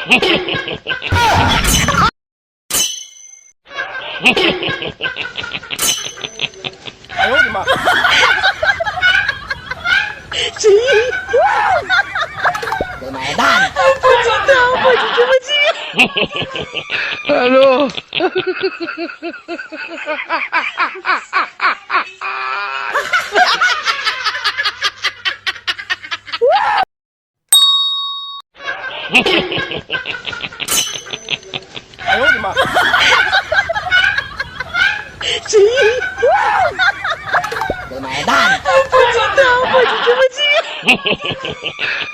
哎呦我的妈！鸡，我买单。不知道，我是什么鸡？Hello。哎呦我的妈！鸡，我买单。不知道，我是什么鸡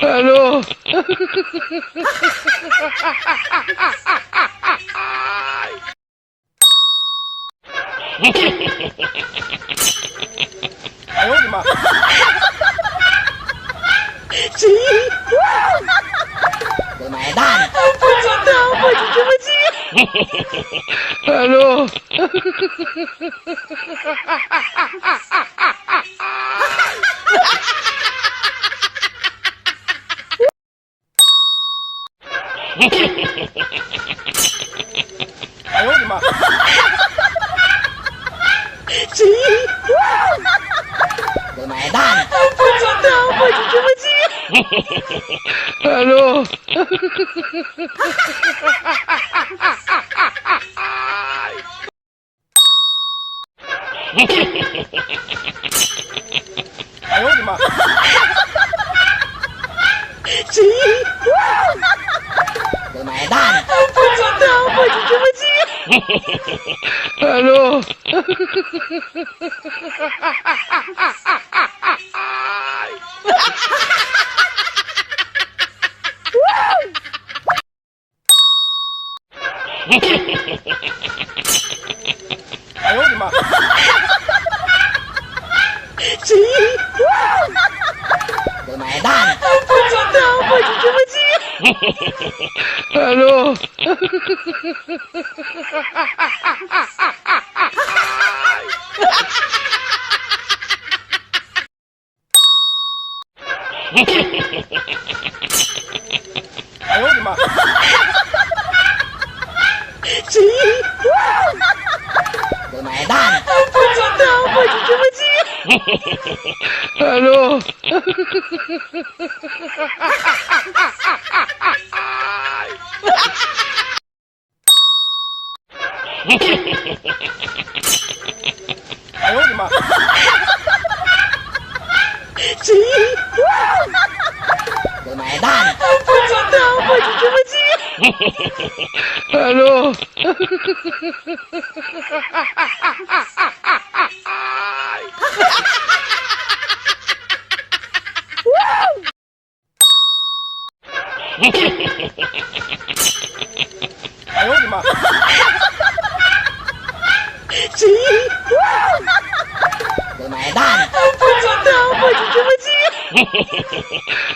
？Hello。哎呦我的妈！鸡，我买单。不知道，我是什么鸡？Hello。哎呦我的妈！鸡，我买单。不知道，我是什么鸡？Hello。哎呦我的妈！鸡，我买单。不知道，我是什么鸡？Hello。哎呦我的妈！鸡，我买单。不知道，我是什么鸡？Hello。哎呦我的妈！鸡，我买单。不知道，我是什么鸡？Hello。哎呦我的妈！鸡，我买单。不知道，我是什么鸡？Hello。哎呦我的妈！鸡，我买单。不知道，我是什么鸡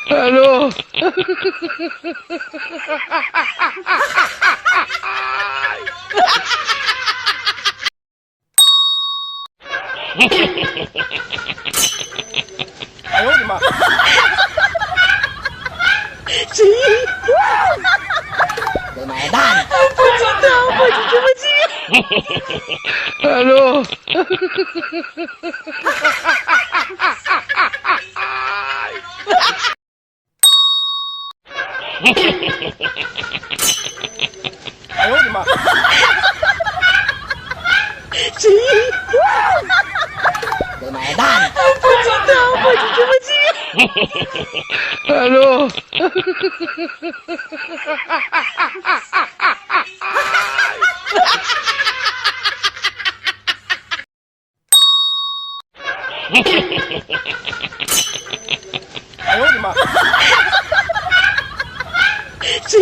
？Hello。哎呦我的妈！鸡，我买单。不知道，我是什么鸡？Hello。哎呦我的妈！鸡，我买单。不知道，我是什么鸡？Hello。哎呦我的妈！鸡，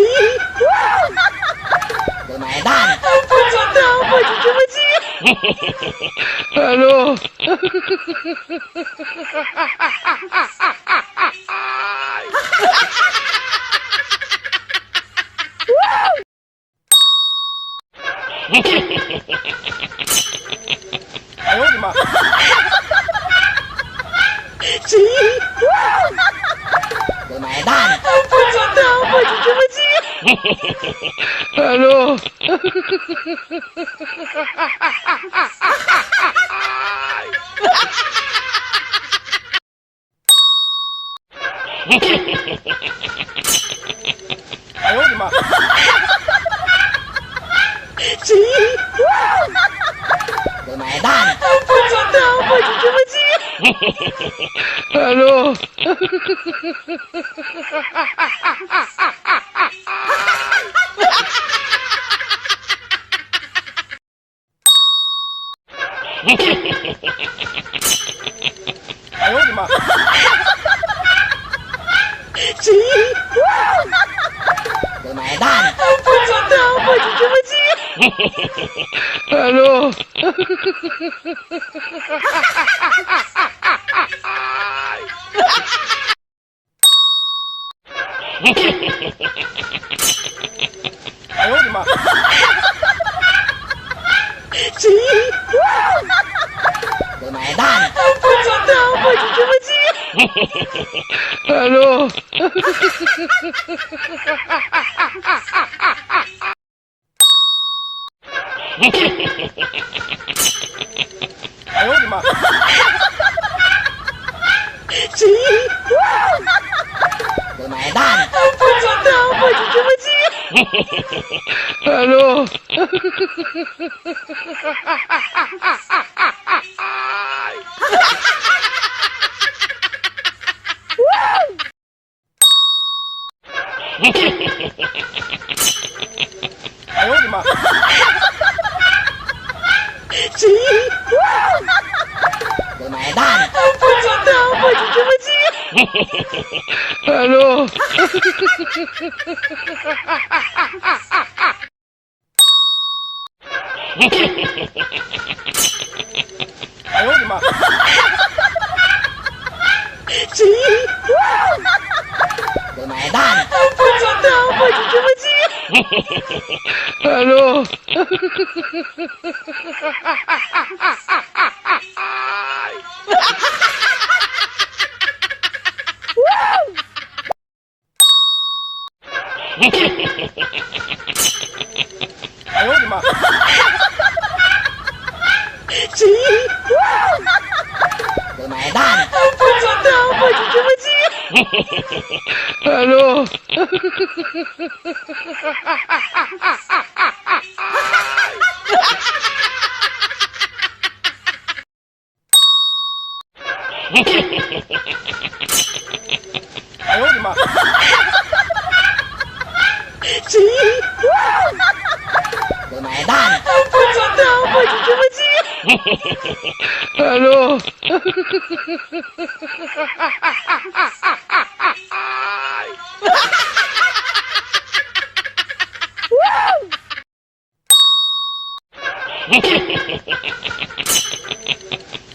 我买单。不知道，我是什么鸡？Hello。哎呦我的妈！鸡，我买单。不知道，我是什么鸡 Hello.哎呦我的妈买蛋，不知道，我就这么急。 ！Hello。哎呦我的妈！买蛋，不知道，我就这么急。Hello。哎呦我的妈！买蛋，不知道，我就这么急。Hello。哎呦我的妈！买蛋，不知道，我就这么急。Hello。哎呦我的妈！买蛋，不知道，我就这么急。Hello。哎呦我的妈！买蛋，不知道，我就这么急。Hello。哎呦我的妈！买蛋，不知道，我就这么急。Hello。哎呦我的妈！买蛋，不知道，我就这么急。Hello。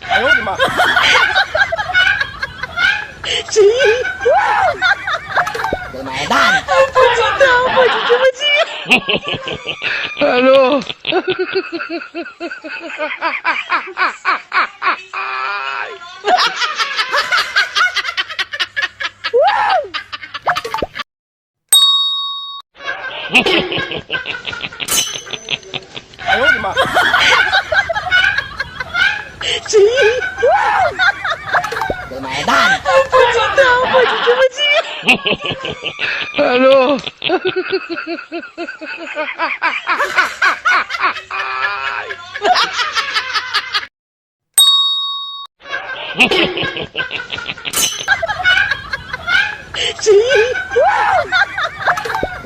哎呦我的妈！买蛋，不知道，我就这么急。Hello。哎呦我的妈！买蛋，不知道，我就这么急。Hello。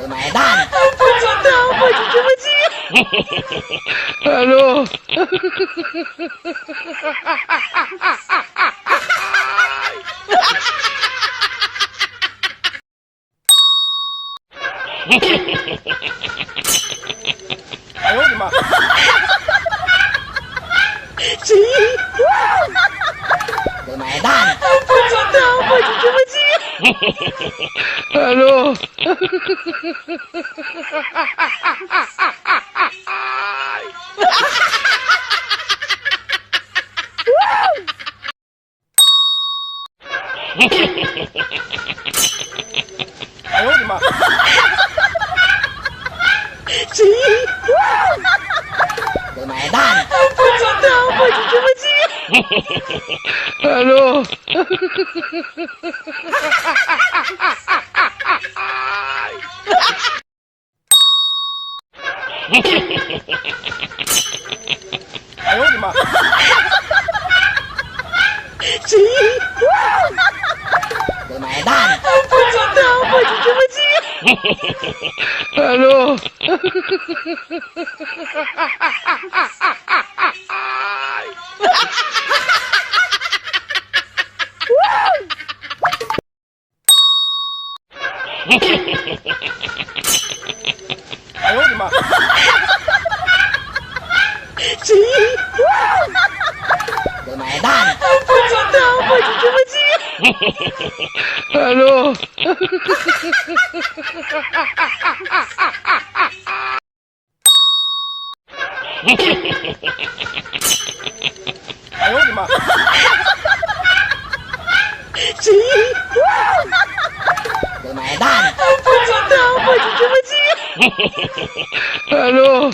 买蛋，不知道，我就这么急。Hello。哎呦我的妈！买蛋，不知道，我就这么急。Hello。哎呦我的妈！ Ano? Ayaw, di ba? Lumayan. Ano? Ayaw, di ba? Lumayan. Ano? Ayaw, di ba? Lumayan. Ano?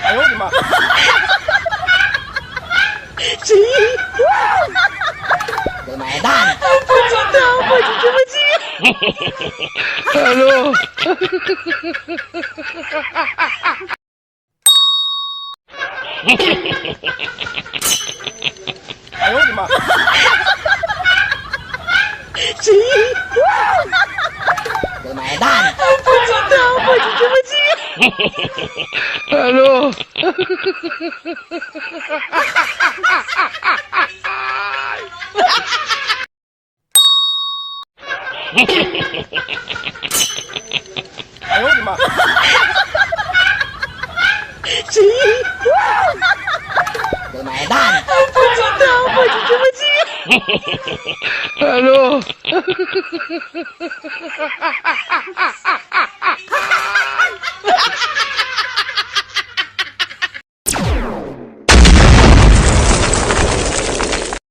Ayaw, di ba? Lumayan. Ano? Ayaw, di ba? Lumayan. Ano? Ayaw, di ba? Lumayan. Ano?